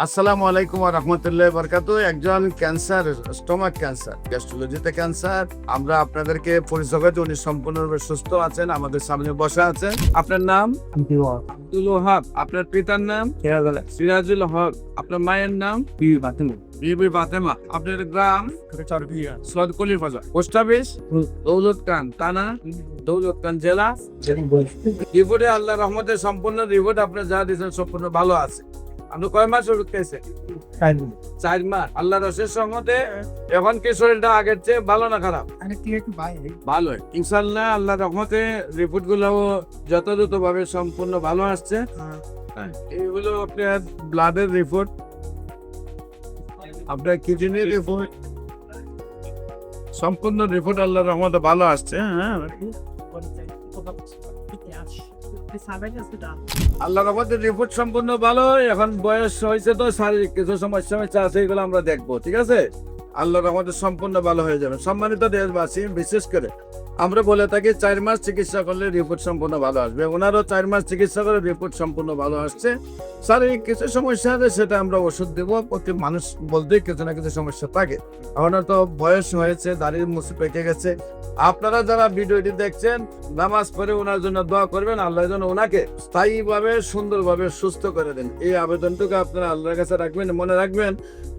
আসসালামু আলাইকুম ওয়া রাহমাতুল্লাহি ওয়া বারাকাতুহু। একজন ক্যান্সার, স্টোমাক ক্যান্সার, গ্যাস্ট্রোলজিতে ক্যান্সার। আমরা আপনাদেরকে পরিচয় করে উনি সম্পূর্ণরূপে সুস্থ আছেন, আমাদের সামনে বসা আছেন। আপনার নাম? আব্দুল ওহাব। আপনার পিতার নাম? সিরাজুল হক। আপনার মায়ের নাম? বিবি ফাতেমা। আপনার গ্রাম? সদকলির বাজার। Post office? দৌলত খান থানা, দৌলত খান জেলা। রিপোর্টে আল্লাহ রহমতের সম্পূর্ণ রিপোর্ট আপনার যা দিয়েছেন সম্পূর্ণ ভালো আছে। আপনি কয় মাস ওষুধ খেয়েছেন? 4 মাস। আল্লাহ রসের সহমতে এখন কি শরীরটা আগের চেয়ে ভালো না খারাপ? ভালো। ইনশাল্লাহ আল্লাহ রহমতে রিপোর্ট গুলো যথাযথ ভাবে সম্পূর্ণ ভালো আসছে। এইগুলো আপনার ব্লাডের রিপোর্ট, আপনার কিডনির রিপোর্ট, সম্পূর্ণ রিপোর্ট আল্লাহ রহমতে ভালো আসছে। হ্যাঁ, আল্লাহ রহমতের রিপোর্ট সম্পূর্ণ ভালো। এখন বয়স হয়েছে তো শারীরিক কিছু সমস্যা আছে, এগুলো আমরা দেখবো। ঠিক আছে, আল্লাহ রহমতের সম্পূর্ণ ভালো হয়ে যাবে। সম্মানিত দেশবাসী, বিশেষ করে আমরা বলে থাকি 4 মাস চিকিৎসা করলে রিপোর্ট সম্পূর্ণ ভালো আসবে। ওনারও 4 মাস চিকিৎসা করে রিপোর্ট সম্পূর্ণ ভালো আসছে। শারীরিক কিছু সমস্যা আছে, সেটা আমরা ওষুধ দেবো। প্রতি মানুষ বলতে কিছু না কিছু সমস্যা থাকে। ওনার তো বয়স হয়েছে, দাড়ির মুছে পেকে গেছে। আপনারা যারা ভিডিওটি দেখছেন, নামাজ পড়ে ওনার জন্য দোয়া করবেন, আল্লাহ যেন ওনাকে স্থায়ীভাবে সুন্দরভাবে সুস্থ করে দেন। এই আবেদনটুকু আপনারা আল্লাহর কাছে রাখবেন। মনে রাখবেন,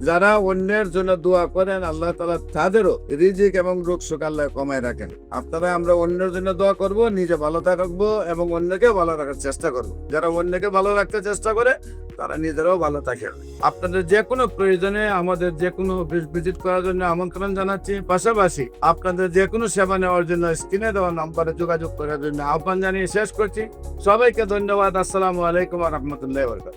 যারা অন্যের জন্য দোয়া করেন, আল্লাহ তাআলা তাদেরও রিজিক এবং রোগ শোক আল্লাহ কমায় রাখেন। আপনারা আমরা অন্যের জন্য দোয়া করব, নিজে ভালো থাকবো এবং অন্যকে ভালো রাখার চেষ্টা করব। যারা অন্যকে ভালো রাখতে চেষ্টা করে, তারা নিজেরাও ভালো থাকে। আপনাদের যে কোনো প্রয়োজনে আমাদের যে কোনো ভিজিট করার জন্য আমন্ত্রণ জানাচ্ছি। পাশাপাশি আপনাদের যে কোনো সেবা নেওয়ার জন্য স্ক্রিনে দেওয়া নম্বরে যোগাযোগ করার জন্য আহ্বান জানিয়ে শেষ করছি। সবাইকে ধন্যবাদ। আসসালামু আলাইকুম ওয়া রাহমাতুল্লাহি ওয়া বারাকাতুহু।